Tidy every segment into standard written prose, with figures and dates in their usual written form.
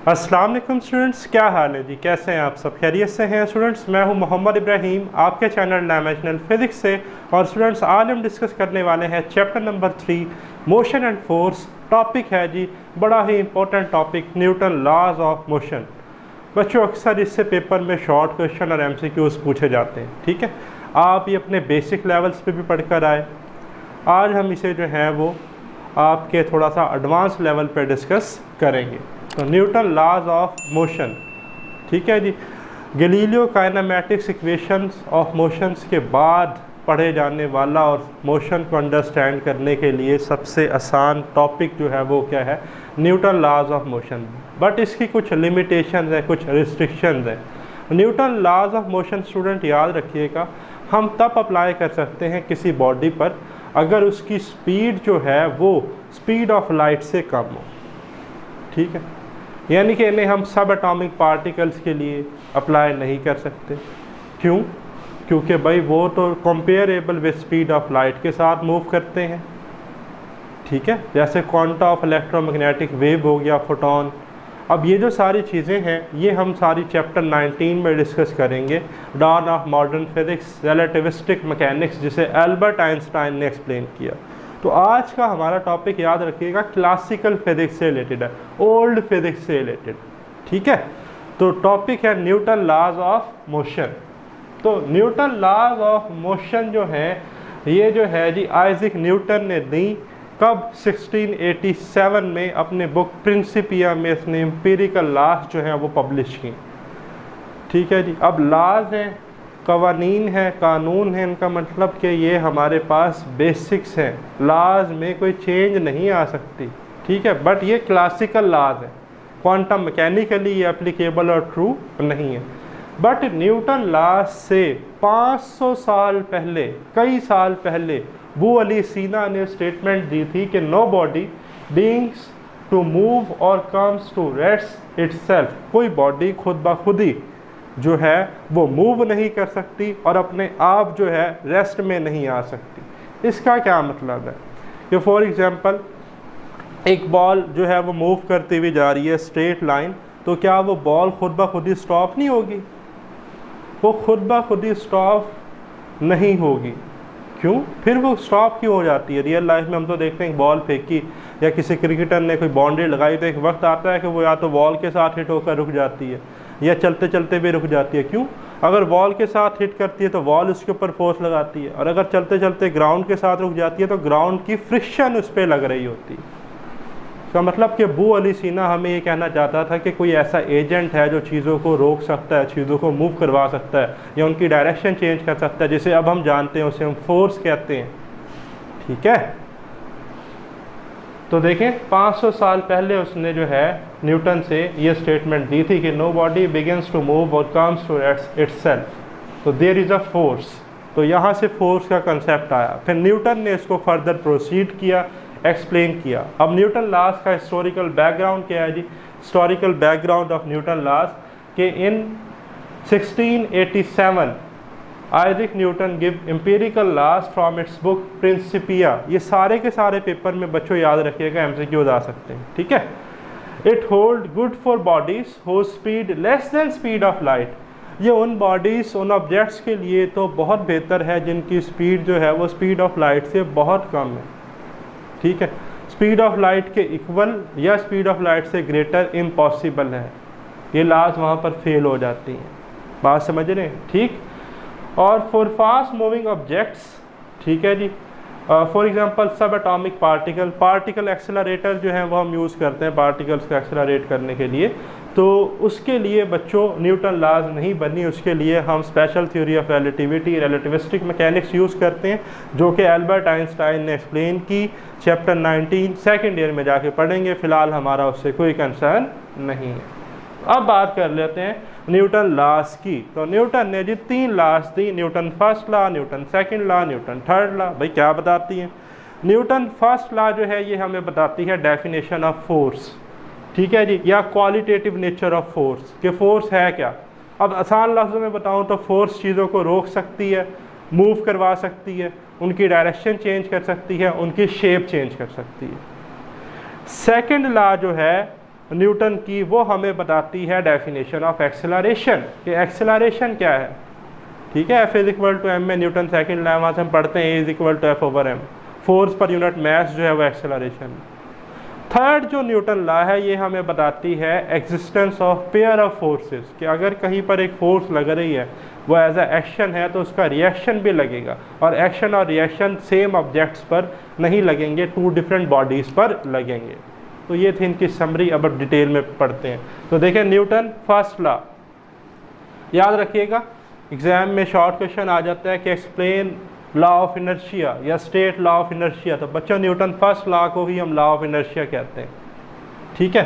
अस्सलाम वालेकुम स्टूडेंट्स, क्या हाल है जी? कैसे हैं आप सब? खैरियत से हैं स्टूडेंट्स? मैं हूं मोहम्मद इब्राहिम आपके चैनल डायमेंशनल फिजिक्स से। और स्टूडेंट्स, आज हम डिस्कस करने वाले हैं chapter number 3 motion and force. Topic है जी बड़ा ही important topic, Newton laws of motion. बच्चों, अक्सर इससे पेपर में शॉर्ट क्वेश्चन और MCQs पूछे जाते हैं। ठीक है, आप ये अपने बेसिक लेवल्स पे भी पढ़कर आए। आज हम इसे जो है वो आपके थोड़ा सा एडवांस लेवल पे डिस्कस करेंगे। तो न्यूटन लॉज ऑफ मोशन, ठीक है जी। Galileo kinematics equations of motions के बाद पढ़े जाने वाला और मोशन को अंडरस्टैंड करने के लिए सबसे आसान टॉपिक जो है वो क्या है? Newton laws of motion. But इसकी कुछ लिमिटेशंस हैं, कुछ रिस्ट्रिक्शंस हैं। Newton laws of motion student याद रखिएगा, हम तब अप्लाई कर सकते हैं किसी बॉडी पर अगर उसकी स्पीड जो है वो स्पीड ऑफ लाइट से कम हो। ठीक है, यानी कि इन्हें हम सब एटॉमिक पार्टिकल्स के लिए अप्लाई नहीं कर सकते। क्यों? क्योंकि भाई वो तो comparable with speed of light के साथ मूव करते हैं। ठीक है, जैसे क्वांटा ऑफ इलेक्ट्रोमैग्नेटिक वेव हो गया, फोटोन। अब ये जो सारी चीज़ें हैं ये हम सारी चैप्टर 19 में डिस्कस करेंगे। Dawn of modern physics, relativistic mechanics, जिसे एल्बर्ट आइंस्टाइन ने एक्सप्लेन किया। तो आज का हमारा टॉपिक याद रखिएगा क्लासिकल फिजिक्स से रिलेटेड है, ओल्ड फिजिक्स से रिलेटेड। ठीक है, तो टॉपिक है न्यूटन लॉज ऑफ मोशन। तो न्यूटन लॉज ऑफ मोशन जो है ये जो है जी आइजैक न्यूटन ने दी। कब? 1687 में अपने बुक प्रिंसिपिया में इसने एम्पिरिकल लॉज जो है वो पब्लिश की। ठीक है जी। अब लॉज हैं, कवानीन है, कानून है, इनका मतलब कि ये हमारे पास बेसिक्स हैं। लॉज में कोई चेंज नहीं आ सकती। ठीक है, बट ये क्लासिकल लॉज है, क्वांटम मैकेनिकली ये एप्लीकेबल और ट्रू नहीं है। बट न्यूटन लॉज से 500 साल पहले, कई साल पहले अबू अली सीना ने स्टेटमेंट दी थी कि no body beings to move और कम्स टू रेस्ट इटसेल्फ। कोई बॉडी खुद ब खुद ही जो है वो मूव नहीं कर सकती और अपने आप जो है रेस्ट में नहीं आ सकती। इसका क्या मतलब है कि फॉर एग्जांपल एक बॉल जो है वो मूव करती हुई जा रही है स्ट्रेट लाइन, तो क्या वो बॉल खुद ब खुद ही स्टॉप नहीं होगी? वो खुद ब खुद ही स्टॉप नहीं होगी। क्यों? फिर वो स्टॉप क्यों हो जाती है? रियल लाइफ में हम तो देखते हैं बॉल फेंकी या किसी क्रिकेटर ने कोई बाउंड्री लगाई तो एक वक्त आता है कि वो या तो बॉल के साथ हिट होकर रुक जाती है या चलते चलते भी रुक जाती है। क्यों? अगर बॉल के साथ हिट करती है तो बॉल उसके ऊपर फोर्स लगाती है, और अगर चलते चलते ग्राउंड के साथ रुक जाती है तो ग्राउंड की फ्रिक्शन उस पर लग रही होती है। इसका मतलब कि अबू अली सीना हमें ये कहना चाहता था कि कोई ऐसा एजेंट है जो चीज़ों को रोक सकता है, चीज़ों को मूव करवा सकता है या उनकी डायरेक्शन चेंज कर सकता है, जिसे अब हम जानते हैं, उसे हम फोर्स कहते हैं। ठीक है, तो देखें 500 साल पहले उसने जो है न्यूटन से ये स्टेटमेंट दी थी कि no body begins to move और कम्स टू इटसेल्फ, तो देयर इज़ अ फोर्स। तो यहाँ से फोर्स का कंसेप्ट आया। फिर न्यूटन ने इसको फर्दर प्रोसीड किया, एक्सप्लेन किया। अब न्यूटन लॉज का हिस्टोरिकल बैकग्राउंड क्या है जी? Historical background of Newton laws के in 1687 Isaac Newton give empirical laws from its book Principia. ये सारे के सारे पेपर में बच्चों याद रखिएगा, MCQs आ सकते हैं। ठीक है, it hold good for bodies who speed less than speed of light. ये उन बॉडीज़, उन ऑब्जेक्ट्स के लिए तो बहुत बेहतर है जिनकी स्पीड जो है वो स्पीड ऑफ लाइट से बहुत कम है। ठीक है, स्पीड ऑफ लाइट के इक्वल या स्पीड ऑफ लाइट से ग्रेटर इम्पॉसिबल है। ये लॉज वहाँ पर फेल हो जाती हैं। बात समझ रहे हैं? ठीक। और फॉर फास्ट मूविंग ऑब्जेक्ट्स, ठीक है जी, फॉर एग्जांपल सब एटॉमिक पार्टिकल एक्सेलरेटर जो है वो हम यूज़ करते हैं पार्टिकल्स को एक्सेलरेट करने के लिए। तो उसके लिए बच्चों न्यूटन लॉज नहीं बनी, उसके लिए हम special theory of relativity, relativistic mechanics use करते हैं, जो कि एल्बर्ट आइंस्टाइन ने एक्सप्लेन की। चैप्टर 19 सेकेंड ईयर में जाके पढ़ेंगे, फ़िलहाल हमारा उससे कोई कंसर्न नहीं है। अब बात कर लेते हैं न्यूटन लॉज की। तो न्यूटन ने जी 3 लॉज दी, Newton first law, Newton second law, Newton third law. भाई क्या बताती हैं? न्यूटन फर्स्ट लॉ जो है ये हमें बताती है डेफिनेशन ऑफ फोर्स। ठीक है जी, या क्वालिटेटिव नेचर ऑफ फोर्स, कि फोर्स है क्या। अब आसान लफ्ज़ों में बताऊं तो फोर्स चीज़ों को रोक सकती है, मूव करवा सकती है, उनकी डायरेक्शन चेंज कर सकती है, उनकी शेप चेंज कर सकती है। सेकंड लॉ जो है न्यूटन की, वो हमें बताती है डेफिनेशन ऑफ एक्सेलरेशन, कि एक्सेलरेशन क्या है। ठीक है, F=m में न्यूटन सेकंड लॉ वहाँ से हम पढ़ते हैं A=F/m, force per unit mass जो है वो एक्सेलरेशन। थर्ड जो न्यूटन लॉ है ये हमें बताती है existence of pair of forces, कि अगर कहीं पर एक फोर्स लग रही है वो एज अ एक्शन है तो उसका रिएक्शन भी लगेगा, और एक्शन और रिएक्शन सेम ऑब्जेक्ट्स पर नहीं लगेंगे, टू डिफरेंट बॉडीज़ पर लगेंगे। तो ये थी इनकी समरी, अब डिटेल में पढ़ते हैं। तो देखें न्यूटन फर्स्ट लॉ याद रखिएगा, एग्जाम में शॉर्ट क्वेश्चन आ जाता है कि एक्सप्लेन लॉ ऑफ इनर्शिया या स्टेट लॉ ऑफ इनर्शिया, तो बच्चों न्यूटन फर्स्ट लॉ को ही हम लॉ ऑफ इनर्शिया कहते हैं। ठीक है,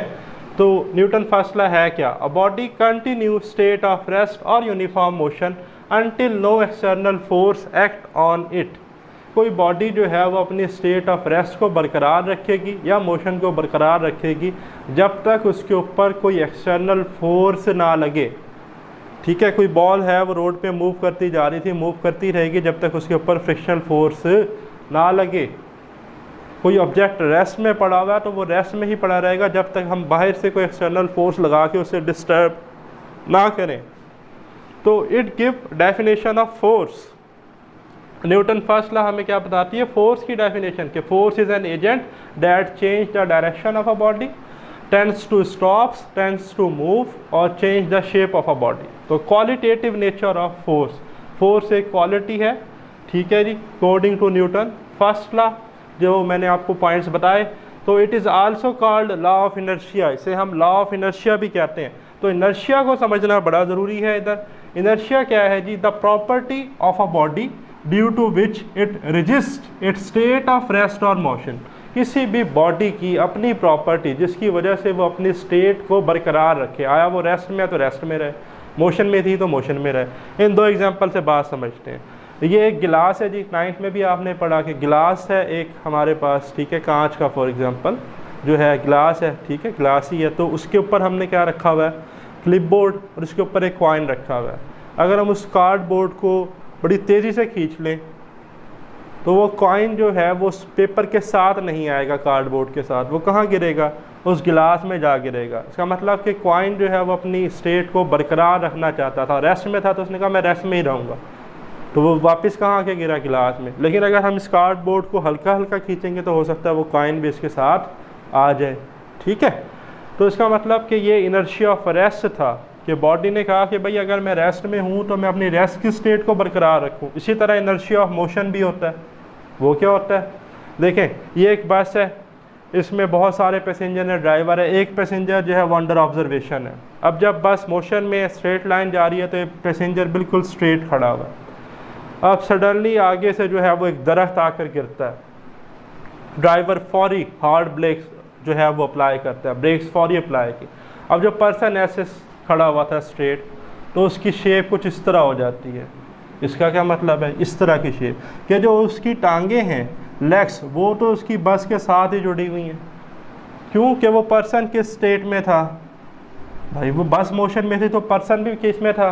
तो न्यूटन फर्स्ट लॉ है क्या, a body continue state of rest और uniform motion until no external force act on it. कोई बॉडी जो है वो अपनी स्टेट ऑफ रेस्ट को बरकरार रखेगी या मोशन को बरकरार रखेगी जब तक उसके ऊपर कोई एक्सटर्नल फोर्स ना लगे। ठीक है, कोई बॉल है वो रोड पे मूव करती जा रही थी, मूव करती रहेगी जब तक उसके ऊपर फ्रिक्शनल फोर्स ना लगे। कोई ऑब्जेक्ट रेस्ट में पड़ा हुआ है तो वो रेस्ट में ही पड़ा रहेगा जब तक हम बाहर से कोई एक्सटर्नल फोर्स लगा के उसे डिस्टर्ब ना करें। तो it give definition of force. Newton first law हमें क्या बताती है, फोर्स की डेफिनेशन, कि force is an agent that change the direction of a body, tends to stops, tends to move और change the shape of a body. तो qualitative nature of force, force एक quality है। ठीक है जी, according to Newton first law जो मैंने आपको पॉइंट्स बताए। तो it is also called law of inertia, इसे हम लॉ ऑफ इनर्शिया भी कहते हैं। तो इनर्शिया को समझना बड़ा ज़रूरी है। इधर इनर्शिया क्या है जी, the property of a body due to which it resist it state of rest और मोशन। किसी भी बॉडी की अपनी प्रॉपर्टी जिसकी वजह से वो अपनी स्टेट को बरकरार रखे, आया वो रेस्ट में है तो रेस्ट में रहे, मोशन में थी तो मोशन में रहे। इन दो एग्जांपल से बात समझते हैं। ये एक गिलास है जी, 9th में भी आपने पढ़ा कि गिलास है एक हमारे पास, ठीक है, कांच का फॉर एग्जांपल जो है गिलास है, ठीक है, गिलास ही है। तो उसके ऊपर हमने क्या रखा हुआ है, क्लिपबोर्ड, और उसके ऊपर एक कॉइन रखा हुआ है। अगर हम उस कार्डबोर्ड को बड़ी तेज़ी से खींच लें तो वो कॉइन जो है वो उस पेपर के साथ नहीं आएगा, कार्डबोर्ड के साथ, वो कहाँ गिरेगा, उस गिलास में जा गिरेगा। इसका मतलब कि कॉइन जो है वो अपनी स्टेट को बरकरार रखना चाहता था, रेस्ट में था तो उसने कहा मैं रेस्ट में ही रहूँगा, तो वो वापस कहाँ आके गिरा, गिलास में। लेकिन अगर हम इस कार्डबोर्ड को हल्का हल्का खींचेंगे तो हो सकता है वो कॉइन भी इसके साथ आ जाए। ठीक है, तो इसका मतलब कि ये इनर्शिया ऑफ रेस्ट था कि बॉडी ने कहा कि भाई अगर मैं रेस्ट में हूँ तो मैं अपनी रेस्ट की स्टेट को बरकरार रखूँ। इसी तरह इनर्शिया ऑफ मोशन भी होता है। वो क्या होता है, देखें ये एक बस है, इसमें बहुत सारे पैसेंजर हैं, ड्राइवर है, एक पैसेंजर जो है वो अंडर ऑब्जर्वेशन है। अब जब बस मोशन में स्ट्रेट लाइन जा रही है तो पैसेंजर बिल्कुल स्ट्रेट खड़ा हुआ है। अब सडनली आगे से जो है वो एक दरख्त आकर गिरता है, ड्राइवर फौरी हार्ड ब्रेक्स जो है वो अप्लाई करता है, ब्रेक्स फौरी अप्लाई की। अब जो पर्सन ऐसे खड़ा हुआ था स्ट्रेट, तो उसकी शेप कुछ इस तरह हो जाती है। इसका क्या मतलब है, इस तरह की शेप, कि जो उसकी टांगे हैं, लेग्स, वो तो उसकी बस के साथ ही जुड़ी हुई हैं। क्यों, कि वो पर्सन किस स्टेट में था, भाई वो बस मोशन में थी तो पर्सन भी किस में था,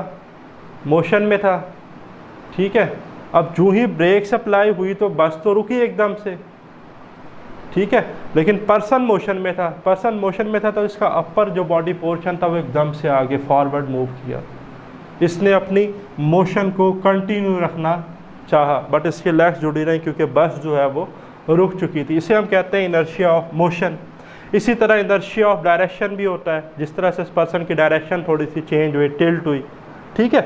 मोशन में था। ठीक है, अब जो ही ब्रेक अप्लाई हुई तो बस तो रुकी एकदम से, ठीक है, लेकिन पर्सन मोशन में था, पर्सन मोशन में था तो इसका अपर जो बॉडी पोर्शन था वो एकदम से आगे फॉरवर्ड मूव किया। इसने अपनी मोशन को कंटिन्यू रखना चाहा, बट इसके लेग्स जुड़ी रही क्योंकि बस जो है वो रुक चुकी थी। इसे हम कहते हैं इनर्शिया ऑफ मोशन। इसी तरह इनर्शिया ऑफ डायरेक्शन भी होता है, जिस तरह से इस पर्सन की डायरेक्शन थोड़ी सी चेंज हुई, टिल्ट हुई। ठीक है,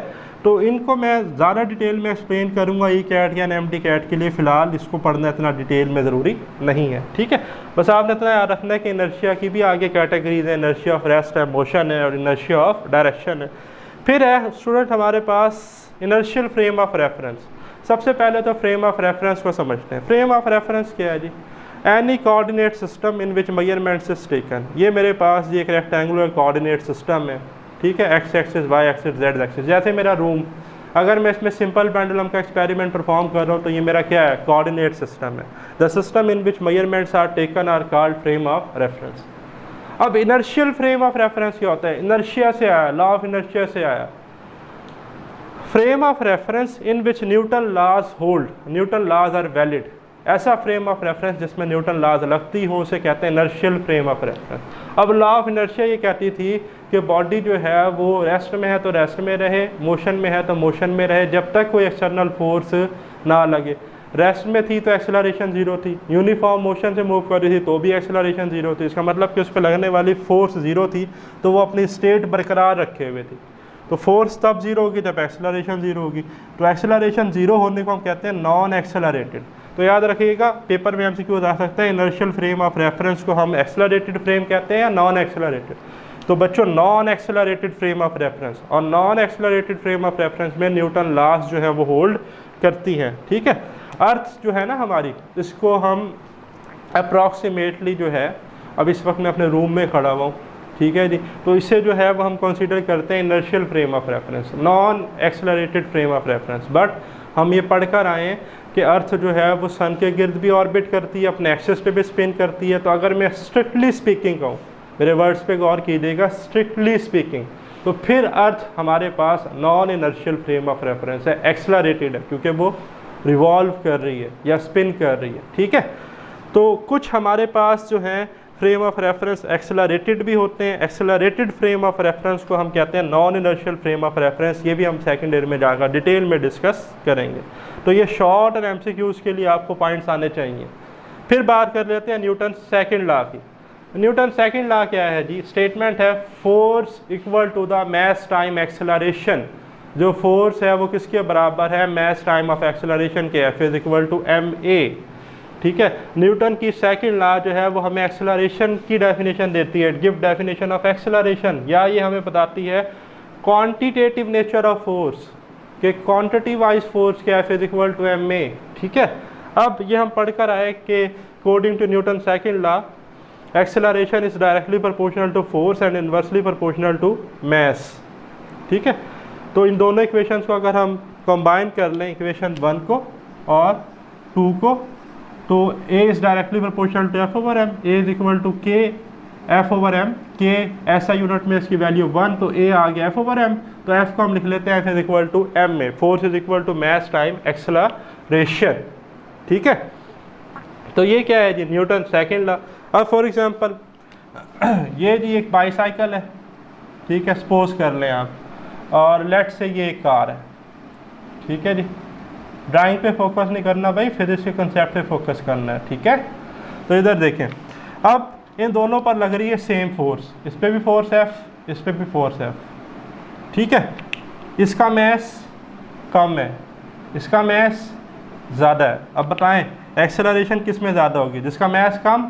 तो इनको मैं ज़्यादा डिटेल में एक्सप्लेन करूँगा ई कैट या एम टी कैट के लिए। फ़िलहाल इसको पढ़ना इतना डिटेल में ज़रूरी नहीं है। ठीक है, बस आपने इतना याद रखना है कि इनर्शिया की भी आगे कैटेगरीज है, इनर्शिया ऑफ रेस्ट है, मोशन है, और इनर्शिया ऑफ डायरेक्शन है। फिर है स्टूडेंट हमारे पास इनर्शियल फ्रेम ऑफ रेफरेंस। सबसे पहले तो फ्रेम ऑफ रेफरेंस को समझते हैं। फ्रेम ऑफ रेफरेंस क्या है जी, any coordinate system in which measurements is taken. ये मेरे पास ये एक रेक्टेंगुलर कोऑर्डिनेट सिस्टम है, ठीक है, X axis, Y axis, Z axis. जैसे मेरा रूम, अगर मैं इसमें सिंपल पेंडुलम का एक्सपेरिमेंट परफॉर्म कर रहा हूँ तो ये मेरा क्या है, कोऑर्डिनेट सिस्टम है। The system in which measurements are taken are called frame of reference. अब इनर्शियल फ्रेम ऑफ रेफरेंस क्या होता है, इनर्शिया से आया, लॉ ऑफ इनर्शिया से आया। Frame of reference in which Newton laws hold, Newton laws are valid. ऐसा frame of reference जिसमें न्यूटन लॉज लगती हो उसे कहते हैं इनर्शियल फ्रेम ऑफ रेफरेंस। अब लॉ ऑफ इनर्शिया ये कहती थी कि बॉडी जो है वो रेस्ट में है तो रेस्ट में रहे, मोशन में है तो मोशन में रहे, जब तक कोई एक्सटर्नल फोर्स ना लगे। रेस्ट में थी तो एक्सेलरेशन ज़ीरो थी, यूनिफॉर्म मोशन से मूव कर रही थी तो भी एक्सेलरेशन ज़ीरो थी। इसका मतलब कि उस पर लगने वाली फोर्स ज़ीरो थी, तो वो अपनी स्टेट बरकरार रखे हुए थी। तो फोर्स तब ज़ीरो होगी जब एक्सेलरेशन ज़ीरो होगी। तो एक्सेलरेशन ज़ीरो होने को हम कहते हैं नॉन एक्सेलरेटेड। तो याद रखिएगा, पेपर में एमसीक्यू आ सकता है इनर्शियल फ्रेम ऑफ रेफरेंस को हम एक्सेलरेटेड फ्रेम कहते हैं या नॉन एक्सेलरेटेड। तो बच्चों non accelerated frame of reference और non accelerated frame of reference में न्यूटन लॉज जो है वो होल्ड करती हैं। ठीक है, अर्थ जो है ना हमारी, इसको हम अप्रॉक्सीमेटली जो है, अब इस वक्त मैं अपने रूम में खड़ा हुआ हूँ, ठीक है जी, तो इसे जो है वो हम कंसीडर करते हैं inertial frame of reference, non accelerated frame of reference. But हम ये पढ़कर आए हैं कि अर्थ जो है वो सन के गिर्द भी ऑर्बिट करती है, अपने एक्सिस पे भी स्पिन करती है। तो अगर मैं स्ट्रिक्टली स्पीकिंग कहूँ, मेरे वर्ड्स पे गौर कीजिएगा, स्ट्रिक्टली स्पीकिंग, तो फिर अर्थ हमारे पास non inertial frame of reference है, एक्सेलरेटेड है, क्योंकि वो रिवॉल्व कर रही है या स्पिन कर रही है। ठीक है, तो कुछ हमारे पास जो है फ्रेम ऑफ रेफरेंस एक्सेलरेटेड भी होते हैं। एक्सेलरेटेड फ्रेम ऑफ रेफरेंस को हम कहते हैं non inertial frame of reference. ये भी हम सेकंड ईयर में जाकर डिटेल में डिस्कस करेंगे। तो ये शॉर्ट और एमसीक्यूज़ के लिए आपको पॉइंट्स आने चाहिए। फिर बात कर लेते हैं न्यूटन सेकंड लॉ की। न्यूटन सेकंड लॉ क्या है जी? स्टेटमेंट है force equal to the mass time acceleration. जो फोर्स है वो किसके बराबर है? मास टाइम ऑफ एक्सेलरेशन के, F is equal to M A. ठीक है, न्यूटन की सेकंड लॉ जो है वो हमें एक्सेलरेशन की डेफिनेशन देती है, गिव डेफिनेशन ऑफ एक्सेलरेशन, या ये हमें बताती है क्वांटिटेटिव नेचर ऑफ फोर्स के, क्वांटिटी वाइज फोर्स के F is equal to M A. ठीक है, अब ये हम पढ़कर आए कि according to Newton second law acceleration is directly proportional to force and inversely proportional to mass. ठीक है, तो इन दोनों इक्वेशंस को अगर हम कंबाइन कर लें, इक्वेशन 1 को और 2 को, तो A is directly proportional to F over M, A is equal to K F over M, K SI unit में इसकी वैल्यू 1, तो A आ गया एफ ओवर एम, तो एफ को हम लिख लेते हैं F is equal to M में, force is equal to mass time acceleration. ठीक है, तो ये क्या है जी? Newton second law. अब फॉर एग्जांपल ये जी एक बाईसाइकिल है, ठीक है, सपोज कर लें आप, और लेट से ये एक कार है। ठीक है जी, ड्राइंग पे फोकस नहीं करना भाई, फिजिक्स के कंसेप्ट पे फोकस करना है। ठीक है, तो इधर देखें, अब इन दोनों पर लग रही है सेम फोर्स, इस पे भी फोर्स एफ, इस पे भी फोर्स एफ। ठीक है, इसका मास कम है, इसका मास ज़्यादा है। अब बताएं एक्सेलरेशन किस में ज़्यादा होगी? जिसका मास कम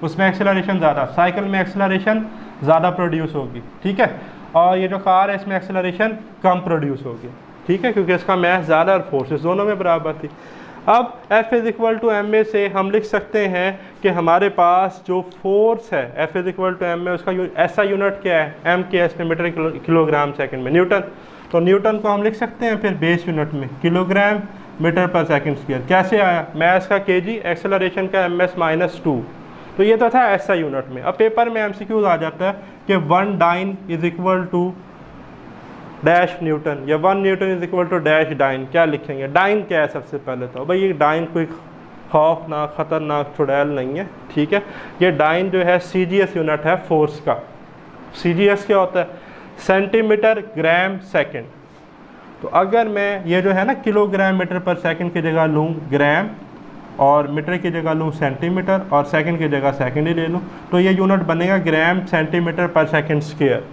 उसमें एक्सेलरेशन ज़्यादा, साइकिल में एक्सेलरेशन ज़्यादा प्रोड्यूस होगी। ठीक है, और ये जो कार है इसमें एक्सेलरेशन कम प्रोड्यूस होगी। ठीक है, क्योंकि इसका मास ज़्यादा और फोर्सेस दोनों में बराबर थी। अब F is equal to M A से हम लिख सकते हैं कि हमारे पास जो फोर्स है F is equal to M A, उसका ऐसा यूनिट क्या है? एम के एस में मीटर किलोग्राम सेकंड में, न्यूटन। तो न्यूटन को हम लिख सकते हैं फिर बेस यूनिट में kilogram metre per second square. कैसे आया? मास का केजी, एक्सेलरेशन का एम एस माइनस 2। तो ये तो था ऐसा यूनिट में। अब पेपर में एमसीक्यूज आ जाता है कि 1 dyne is equal to dash Newton, या 1 Newton is equal to dash dyne. क्या लिखेंगे? डाइन क्या है सबसे पहले तो भाई, ये डाइन कोई खौफनाक ख़तरनाक चुड़ैल नहीं है। ठीक है, ये डाइन जो है सीजीएस यूनिट है फोर्स का। सीजीएस क्या होता है? Centimetre gram second. तो अगर मैं ये जो है ना किलोग्राम मीटर पर सेकंड की जगह लूँ ग्राम, और मीटर की जगह लूँ सेंटीमीटर, और सेकंड की जगह सेकंड ही ले लूँ, तो ये यूनिट बनेगा ग्राम सेंटीमीटर पर सेकंड स्क्वायर।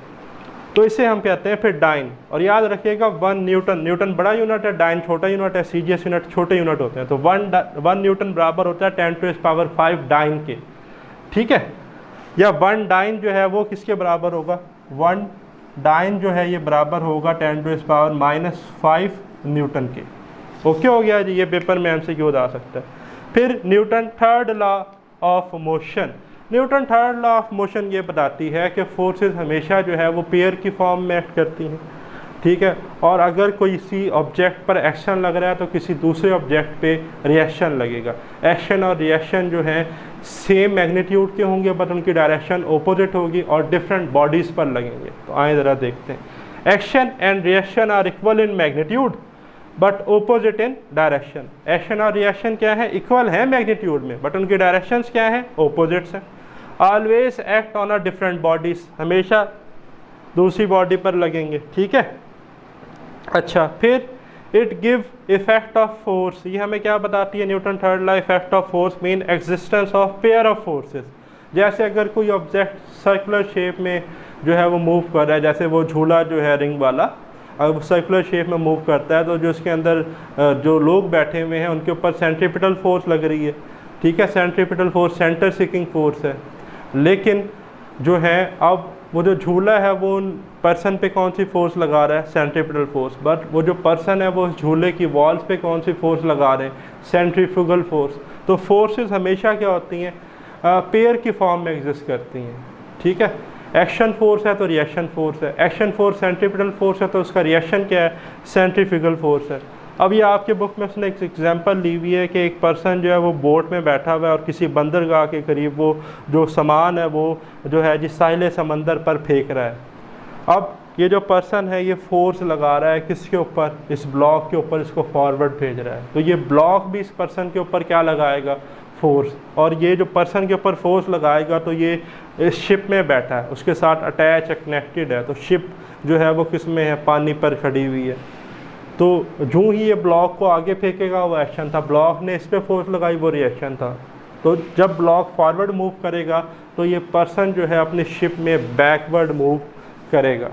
तो इसे हम कहते हैं फिर डाइन। और याद रखिएगा 1 न्यूटन, न्यूटन बड़ा यूनिट है, डाइन छोटा यूनिट है, सीजीएस यूनिट छोटे यूनिट होते हैं। तो 1 न्यूटन बराबर होता है 10⁵ डाइन के। ठीक है, या 1 डाइन जो है वो किसके बराबर होगा? 1 डाइन जो है ये बराबर होगा 10⁻⁻5 न्यूटन के। ओके हो गया जी, ये पेपर में एमसीक्यू आ सकता है। फिर Newton third law of motion. Newton third law of motion ये बताती है कि फोर्सेस हमेशा जो है वो पेयर की फॉर्म में एक्ट करती हैं। ठीक है, और अगर कोई किसी ऑब्जेक्ट पर एक्शन लग रहा है तो किसी दूसरे ऑब्जेक्ट पे रिएक्शन लगेगा। एक्शन और रिएक्शन जो है सेम मैग्नीट्यूड के होंगे, बट उनकी डायरेक्शन ओपोजिट होगी और डिफरेंट बॉडीज़ पर लगेंगे। तो आए ज़रा देखते हैं। Action and reaction are equal in magnitude but opposite in direction. Action और रिएक्शन क्या है, इक्वल है मैग्नीट्यूड में, बट उनकी डायरेक्शंस क्या है, ओपोजिट्स हैं। Always act on a different bodies, हमेशा दूसरी बॉडी पर लगेंगे, ठीक है। अच्छा, फिर it give effect of force, ये हमें क्या बताती है Newton third law, effect of force mean existence of pair of forces. जैसे अगर कोई ऑब्जेक्ट सर्कुलर शेप में जो है वो मूव कर रहा है, जैसे वो झूला जो है रिंग वाला, अगर वो सर्कुलर शेप में मूव करता है तो जो उसके अंदर जो लोग बैठे हुए हैं उनके ऊपर सेंट्रीपिटल फोर्स लग रही है, ठीक है। Centripetal force centre seeking force है। लेकिन जो है अब वो जो झूला है वो उन पर्सन पे कौन सी फोर्स लगा रहा है, सेंट्रीपिटल फोर्स, बट वो जो पर्सन है वो झूले की वॉल्स पे कौन सी फोर्स लगा रहे हैं, सेंट्रीफ्यूगल फोर्स। तो फोर्सेस हमेशा क्या होती हैं, पेयर की फॉर्म में एग्जिस्ट करती हैं, ठीक है। एक्शन फोर्स है तो रिएक्शन फोर्स है, एक्शन फोर्स सेंट्रीपिटल फोर्स है तो उसका रिएक्शन क्या है, सेंट्रीफ्यूगल फोर्स है। अब ये आपके बुक में उसने एक एग्जांपल ली हुई है कि एक पर्सन जो है वो बोट में बैठा हुआ है और किसी बंदरगाह के करीब वो जो सामान है वो जो है जिस साहिल समंदर पर फेंक रहा है। अब ये जो पर्सन है ये फोर्स लगा रहा है किसके ऊपर, इस ब्लॉक के ऊपर इसको फॉरवर्ड भेज रहा है, तो ये ब्लॉक भी इस पर्सन के ऊपर क्या लगाएगा, फोर्स। और ये जो पर्सन के ऊपर फोर्स लगाएगा तो ये इस शिप में बैठा है, उसके साथ अटैच कनेक्टेड है, तो शिप जो है वो किस में है, पानी पर खड़ी हुई है। तो जो ही ये ब्लॉक को आगे फेंकेगा वो एक्शन था, ब्लॉक ने इस पर फोर्स लगाई वो रिएक्शन था। तो जब ब्लॉक फॉरवर्ड मूव करेगा तो ये पर्सन जो है अपने शिप में बैकवर्ड मूव करेगा,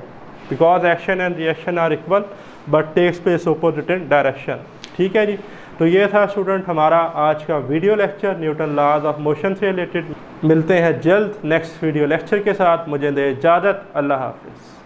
because action and reaction are equal but takes place opposite in direction, ठीक है जी। तो ये था स्टूडेंट हमारा आज का video lecture Newton laws of motion से रिलेटेड। मिलते हैं जल्द नेक्स्ट वीडियो लेक्चर के साथ, मुझे दे इजाज़त, अल्लाह हाफिज़।